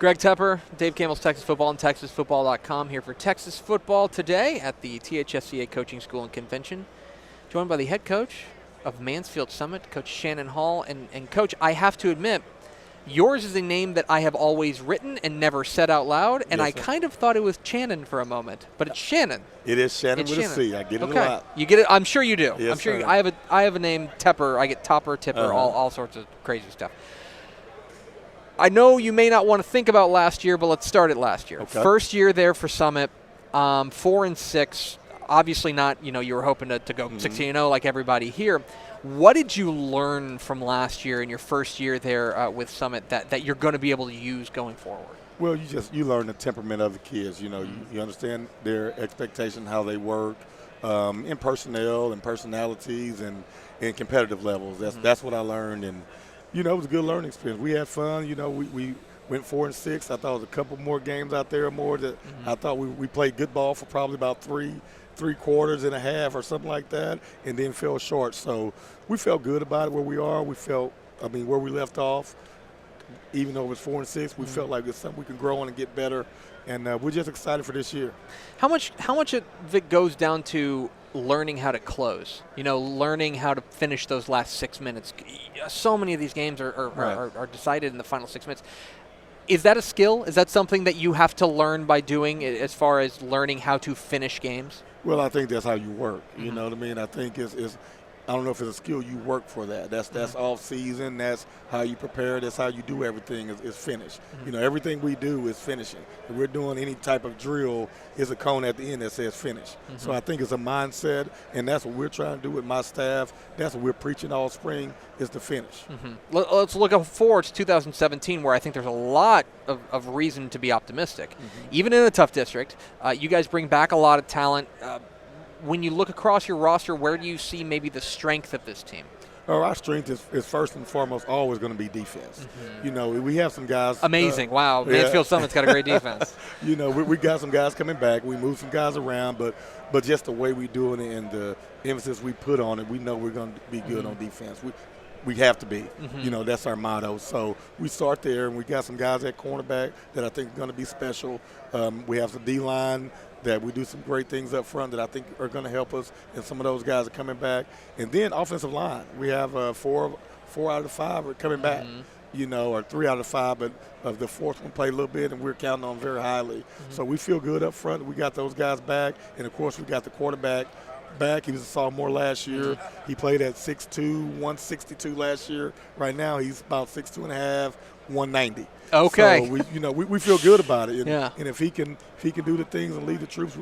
Greg Tepper, Dave Campbell's Texas Football and TexasFootball.com here for Texas Football today at the THSCA Coaching School and Convention. Joined by the head coach of Mansfield Summit, Coach Channon Hall. And Coach, I have to admit, yours is a name that I have always written and never said out loud, and yes, I kind of thought it was Channon for a moment, but it's Channon. It is Channon It's with Channon. a C. I get it Okay. a lot. You get it? I'm sure you do. Yes, I'm sure sir. I have a name, Tepper. I get Topper, Tipper, all sorts of crazy stuff. I know you may not want to think about last year, but let's start at last year. Okay. First year there for Summit, 4-6. Obviously not, you were hoping to go 16-0 like everybody here. What did you learn from last year in your first year there with Summit that you're going to be able to use going forward? Well, you learn the temperament of the kids. You understand their expectation, how they work, in personnel and personalities and competitive levels. That's what I learned, and it was a good learning experience. We had fun. We went 4-6. I thought there was a couple more games out there that I thought we played good ball for probably about three quarters and a half or something like that, and then fell short. So we felt good about it where we are. We felt, where we left off, even though it was 4-6, we felt like it's something we can grow on and get better, and we're just excited for this year. How much of it goes down to learning how to close, learning how to finish those last 6 minutes? So many of these games are decided in the final 6 minutes. Is that a skill? Is that something that you have to learn by doing as far as learning how to finish games? Well, I think that's how you work. You know what I mean? I think it's I don't know if it's a skill. You work for that. That's off season. That's how you prepare. That's how you do everything is finish. Everything we do is finishing. If we're doing any type of drill, there's a cone at the end that says finish. So I think it's a mindset, and that's what we're trying to do with my staff. That's what we're preaching all spring is to finish. Let's look forward to 2017, where I think there's a lot of reason to be optimistic. Even in a tough district, you guys bring back a lot of talent. When you look across your roster, where do you see maybe the strength of this team? Our strength is first and foremost always going to be defense. We have some guys. Amazing. Wow. Mansfield Summit's got a great defense. We got some guys coming back. We moved some guys around, but just the way we do it and the emphasis we put on it, we know we're going to be good on defense. We have to be. That's our motto. So we start there, and we got some guys at cornerback that I think are going to be special. We have some D-line that we do some great things up front that I think are going to help us, and some of those guys are coming back. And then offensive line. We have 4 out of 5 are coming back, or 3 out of 5, but the fourth one played a little bit, and we're counting on very highly. So we feel good up front. We got those guys back, and, of course, we got the quarterback back. He was a sophomore last year. He played at 6'2", 162 last year. Right now he's about 6'2 and a half, 190. Okay. So we feel good about it. Yeah. And if he can do the things and lead the troops,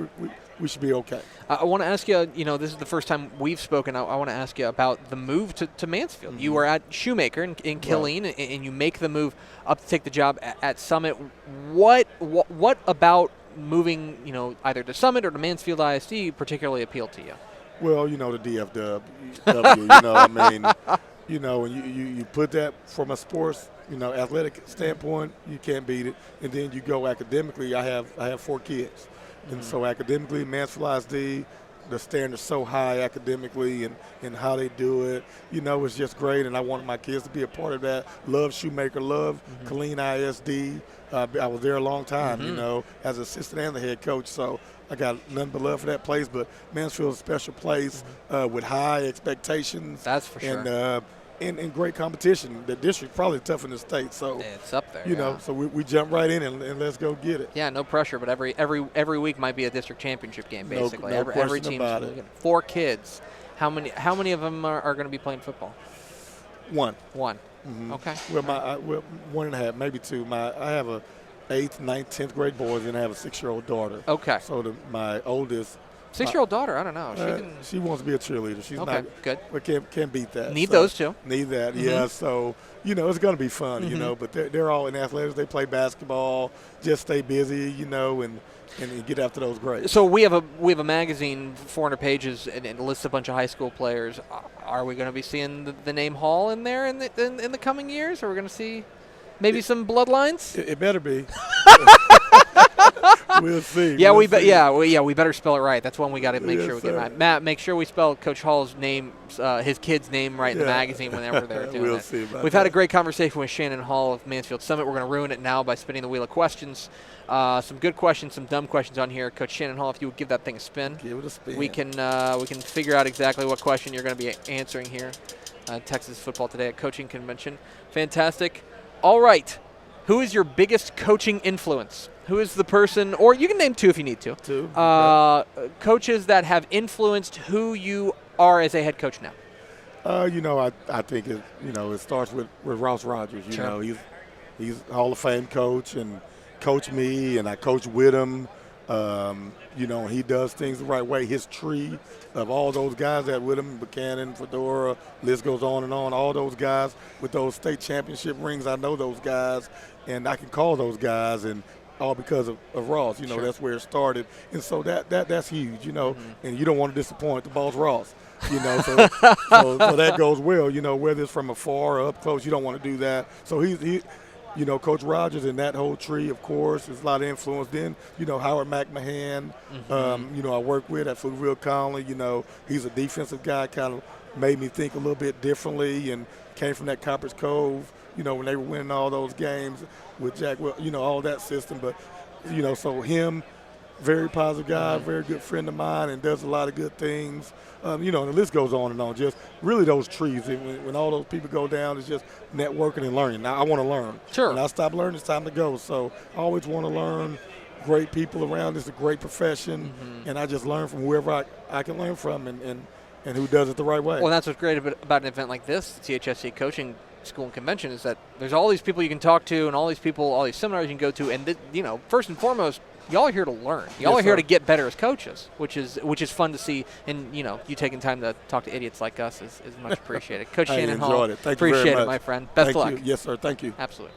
we should be okay. I want to ask you, this is the first time we've spoken. I want to ask you about the move to Mansfield. You were at Shoemaker in Killeen, and you make the move up to take the job at Summit. What about moving, either to Summit or to Mansfield ISD particularly appealed to you? Well, the DFW, when you put that from a sports, athletic standpoint, you can't beat it. And then you go academically. I have 4 kids, and so academically, Mansfield ISD, the standard's so high academically and how they do it, it's just great. And I wanted my kids to be a part of that. Love Shoemaker, love Killeen ISD. I was there a long time, as an assistant and the head coach. So I got nothing but love for that place. But Mansfield's a special place with high expectations. That's for sure. And great competition. The district's probably tough in the state. So it's up there. So we jump right in and let's go get it. Yeah, no pressure. But every week might be a district championship game, basically. No every question team's about it. 4 kids. How many of them are going to be playing football? One. Okay. Well, 1.5, maybe 2. I have a 8th, 9th, 10th grade boys, and I have a 6-year-old daughter. Okay. So my oldest. 6-year-old daughter, I don't know. She wants to be a cheerleader. She's okay, not good. But can't beat that. Need those two. Need that, yeah. So, it's going to be fun, but they're all in athletics. They play basketball, just stay busy, and get after those grades. So we have a magazine, 400 pages, and it lists a bunch of high school players. Are we going to be seeing the name Hall in there in the coming years? Are we going to see maybe some bloodlines? It better be. We'll see. Yeah, we'll see. we better spell it right. That's one we got to make sure we get right. Matt, make sure we spell Coach Hall's name, his kid's name right in the magazine whenever they're doing we'll it. See about We've that. had a great conversation with Channon Hall of Mansfield Summit. We're going to ruin it now by spinning the wheel of questions. Some good questions, some dumb questions on here. Coach Channon Hall, if you would give that thing a spin. Give it a spin. We can figure out exactly what question you're going to be answering here. Texas Football Today at Coaching Convention. Fantastic. All right. Who is your biggest coaching influence? Who is the person, or you can name two if you need to. Two. Coaches that have influenced who you are as a head coach now. I think it starts with Ross Rogers. You know, he's a Hall of Fame coach and coached me, and I coach with him. He does things the right way. His tree of all those guys that with him, Buchanan, Fedora, list goes on and on. All those guys with those state championship rings, I know those guys, and I can call those guys, and all because of Ross. That's where it started, and so that's huge. And you don't want to disappoint the boss, Ross. So that goes well. Whether it's from afar or up close, you don't want to do that. So he. Coach Rogers and that whole tree, of course, there's a lot of influence. Then, Howard McMahon, I work with at Pflugerville Conley. He's a defensive guy, kind of made me think a little bit differently and came from that Copper's Cove, when they were winning all those games with Jack, all that system. But, so him, very positive guy, very good friend of mine, and does a lot of good things. And the list goes on and on. Just really those trees. When all those people go down, it's just networking and learning. Now I want to learn. Sure. When I stop learning, it's time to go. So I always want to learn. Great people around. It's a great profession, and I just learn from whoever I can learn from and who does it the right way. Well, that's what's great about an event like this, the THSCA Coaching School and Convention, is that there's all these people you can talk to and all these people, all these seminars you can go to, and first and foremost, y'all are here to learn. Y'all are here to get better as coaches, which is fun to see. And you taking time to talk to idiots like us is much appreciated. Coach Channon Hall, enjoyed it. Thank appreciate you very much. it, my friend. Best luck. Yes, sir. Thank you. Absolutely.